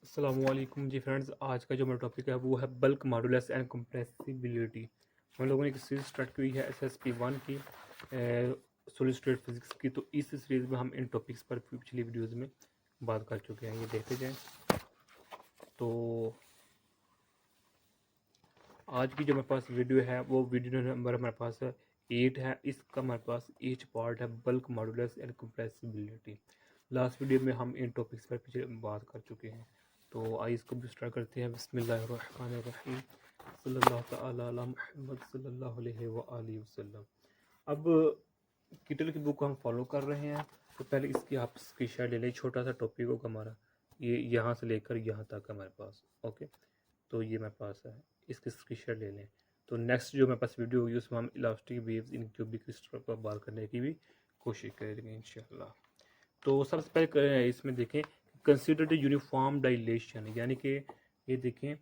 अस्सलामुअलैकुम जी फ्रेंड्स। आज का जो मेरा टॉपिक है वो है बल्क मॉडुलस एंड कंप्रेसिबिलिटी। हम लोगों ने एक सीरीज स्टार्ट की है SSP1 की, सॉलिड स्टेट फिजिक्स की। तो इस सीरीज़ में हम इन टॉपिक्स पर पिछली वीडियोज़ में बात कर चुके हैं, ये देखते जाएं। तो आज की जो मेरे पास वीडियो है वो वीडियो नंबर हमारे पास 8 है। इसका हमारे पास ईच पार्ट है bulk modulus and compressibility. Last video में हम इन टॉपिक्स पर पीछे बात कर चुके हैं। तो आइए इसको भी स्टार्ट करते हैं। बिस्मिल्लाहिर्रहमानिर्रहीम, सल्लल्लाहु तआला अला मुहम्मद सल्लल्लाहु अलैहि व आलिहि वसल्लम। अब किटल की बुक को हम फॉलो कर रहे हैं। तो पहले इसकी आप स्क्रीनशॉट ले लें। छोटा सा टॉपिक होगा हमारा, ये यहाँ से लेकर यहाँ तक हमारे पास। ओके, तो ये मेरे पास है, इसकी स्क्रीनशॉट ले लें। तो नेक्स्ट जो मेरे पास वीडियो होगी उसमें हम elastic waves in cubic crystal पर बात करने की भी कोशिश करेंगे इंशाल्लाह। तो सबसे पहले इसमें देखें, कंसिडर द यूनिफॉर्म डायलेशन, यानी कि ये देखें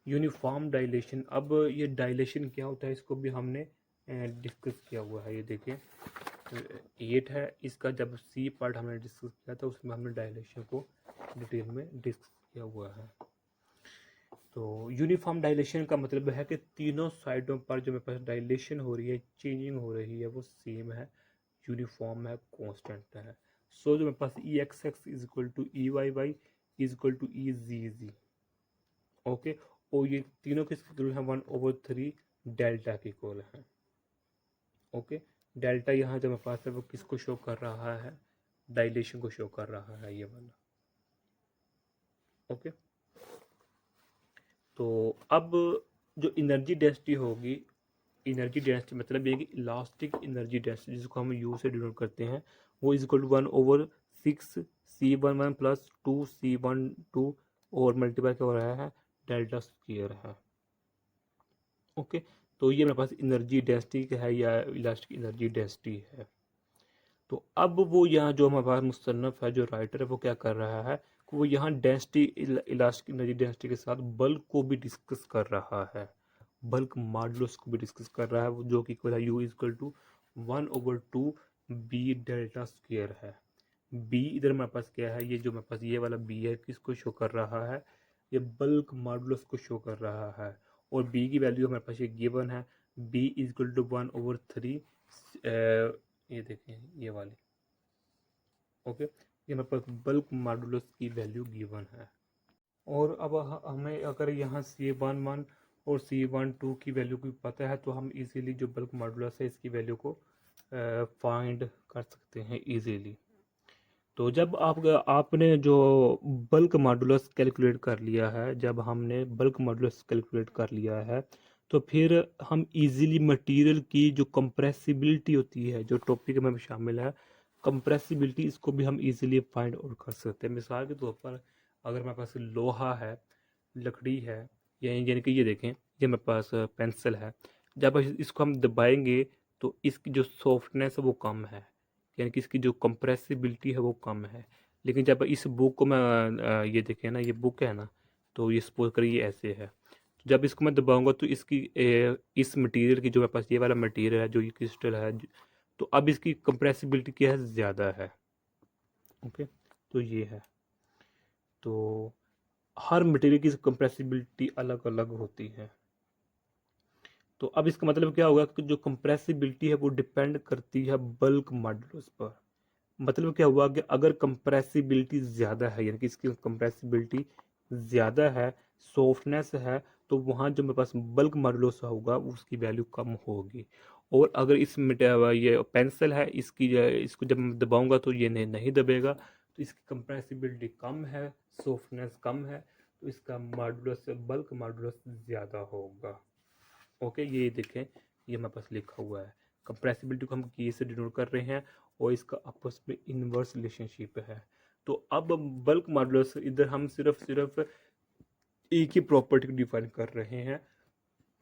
यूनिफॉर्म डायलेशन। अब ये डायलेशन क्या होता है इसको भी हमने डिस्कस किया हुआ है। ये देखें 8 है, इसका जब सी पार्ट हमने डिस्कस किया था उसमें हमने डायलेशन को डिटेल में डिस्कस किया हुआ है। तो यूनिफॉर्म डायलेशन का मतलब है कि तीनों साइडों पर जो मेरे पास डायलेशन हो रही है, चेंजिंग हो रही है, वो सेम है, यूनिफॉर्म है, कांस्टेंट है। सो जो मेरे पास E X X is equal to E Y Y is equal to E G G. Okay, और ये तीनों किसके इक्वल है? 1/3 डेल्टा के इक्वल है। ओके, डेल्टा यहाँ जो मेरे पास है वो किसको शो कर रहा है? डायलेशन को शो कर रहा है, ये वाला। ओके, तो अब जो एनर्जी डेंसिटी होगी, एनर्जी डेंसिटी मतलब ये कि इलास्टिक एनर्जी डेंसिटी जिसको हम यू से डिनोट करते हैं, वो is equal to 1/6 C11 plus 2 C12 और मल्टीप्लाई क्या हो रहा है? डेल्टा स्क्वायर है। ओके, तो ये मेरे पास एनर्जी डेंसिटी है या इलास्टिक एनर्जी डेंसिटी है। तो अब वो यहाँ जो हमारे पास मुसन्नफ़ है, जो राइटर है, वो क्या कर रहा है कि वो यहाँ डेंसिटी, इलास्टिक एनर्जी डेंसिटी के साथ बल्क को भी डिस्कस कर रहा है, बल्क मॉडुलस को भी डिस्कस कर रहा है, वो जो कि u is equal to 1/2 b delta square है। बी इधर मेरे पास क्या है? ये जो मेरे पास ये वाला बी है, किसको शो कर रहा है? ये बल्क मॉडुलस को शो कर रहा है। और बी की वैल्यू हमारे पास ये गिवन है, बी इज इक्वल टू 1/3। ये देखें ये वाली। ओके, ये मेरे पास बल्क मॉडुलस की वैल्यू गिवन है। और अब हमें अगर यहाँ C11 और C12 की वैल्यू को पता है तो हम इजीली जो बल्क मॉडुलस है इसकी वैल्यू को फाइंड कर सकते हैं इजीली। तो जब आपने जो बल्क मॉडुलस कैलकुलेट कर लिया है, जब हमने बल्क मॉडुलस कैलकुलेट कर लिया है, तो फिर हम इजीली मटेरियल की जो कंप्रेसिबिलिटी होती है, जो टॉपिक में शामिल है कंप्रेसिबिलिटी, इसको भी हम इजीली फाइंड आउट कर सकते हैं। मिसाल के तौर पर अगर मेरे पास लोहा है, लकड़ी है, यानी कि ये देखें, ये मेरे पास पेंसिल है, जब इसको हम दबाएंगे तो इसकी जो सॉफ्टनेस है वो कम है, यानी कि इसकी जो कंप्रेसिबिलिटी है वो कम है। लेकिन जब इस बुक को मैं ये देखें ना, ये बुक है ना, तो ये सपोज करिए ये ऐसे है, तो जब इसको मैं दबाऊंगा तो इसकी इस मटेरियल की, जो मेरे पास ये वाला मटेरियल है, जो ये क्रिस्टल है, तो अब इसकी कंप्रेसिबिलिटी क्या है? ज़्यादा है। ओके, तो ये है। तो हर मटेरियल की कंप्रेसिबिलिटी अलग अलग होती है। तो अब इसका मतलब क्या होगा कि जो कंप्रेसिबिलिटी है वो डिपेंड करती है बल्क मॉडुलस पर। मतलब क्या हुआ कि अगर कंप्रेसिबिलिटी ज़्यादा है, यानी कि इसकी कंप्रेसिबिलिटी ज़्यादा है, सॉफ्टनेस है, तो वहाँ जो मेरे पास बल्क मॉडुलस होगा उसकी वैल्यू कम होगी। और अगर ये पेंसिल है, इसको जब मैं दबाऊंगा तो ये नहीं दबेगा, तो इसकी कंप्रेसिबिलिटी कम है, सॉफ्टनेस कम है, तो इसका मॉडुलस, बल्क मॉडुलस ज़्यादा होगा। ओके, ये देखें, ये मेरे पास लिखा हुआ है। कंप्रेसिबिलिटी को हम की से डिनोट कर रहे हैं और इसका आपस में इनवर्स रिलेशनशिप है। तो अब बल्क मॉडुलस इधर हम सिर्फ एक ही प्रॉपर्टी को डिफाइन कर रहे हैं,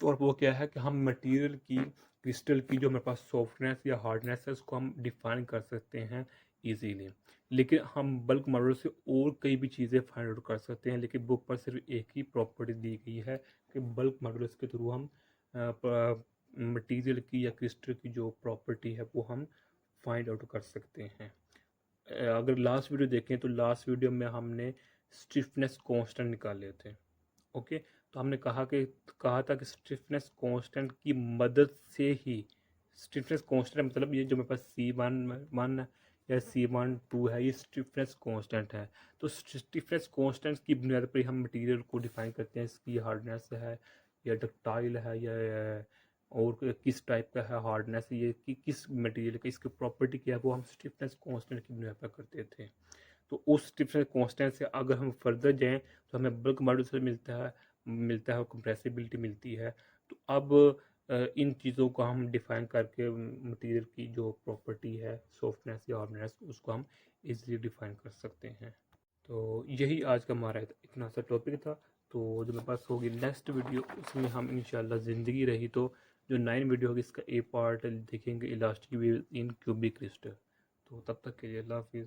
और वो क्या है कि हम मटेरियल की, क्रिस्टल की जो हमारे पास सॉफ्टनेस या हार्डनेस है उसको हम डिफाइन कर सकते हैं इजीली। लेकिन हम बल्क मॉडल से और कई भी चीज़ें फाइंड आउट कर सकते हैं, लेकिन बुक पर सिर्फ एक ही प्रॉपर्टी दी गई है कि बल्क मॉडल्स के थ्रू हम मटेरियल की या क्रिस्टल की जो प्रॉपर्टी है वो हम फाइंड आउट कर सकते हैं। अगर लास्ट वीडियो देखें तो लास्ट वीडियो में हमने स्टिफनेस कांस्टेंट निकाले थे। ओके, तो हमने कहा था कि स्टिफनेस कांस्टेंट की मदद से ही, स्टिफनेस कांस्टेंट मतलब ये जो मेरे पास C11 या C12 है, ये स्टिफनेस कांस्टेंट है। तो स्टिफनेस कांस्टेंट की बुनियाद पर ही हम मटेरियल को डिफाइन करते हैं, इसकी हार्डनेस है या डक्टाइल है या और किस टाइप का है हार्डनेस, ये कि किस मटेरियल का, इसकी प्रॉपर्टी क्या है, वो हम स्टिफनेस कांस्टेंट की बुनियाद पर करते थे। तो उस स्टिफनेस कांस्टेंट से अगर हम फर्दर जाएं तो हमें बल्क मॉड्यूलस मिलता है और कंप्रेसिबिलिटी मिलती है। तो अब इन चीज़ों को हम डिफाइन करके मटेरियल की जो प्रॉपर्टी है सॉफ्टनेस या हार्डनेस, उसको हम इजीली डिफाइन कर सकते हैं। तो यही आज का हमारा इतना सा टॉपिक था। तो जो मेरे पास होगी नेक्स्ट वीडियो, उसमें हम इंशाल्लाह ज़िंदगी रही तो जो 9 वीडियो होगी इसका ए पार्ट देखेंगे, elastic wave in cubic crystal. तो तब तक के लिए अल्लाह हाफिज़।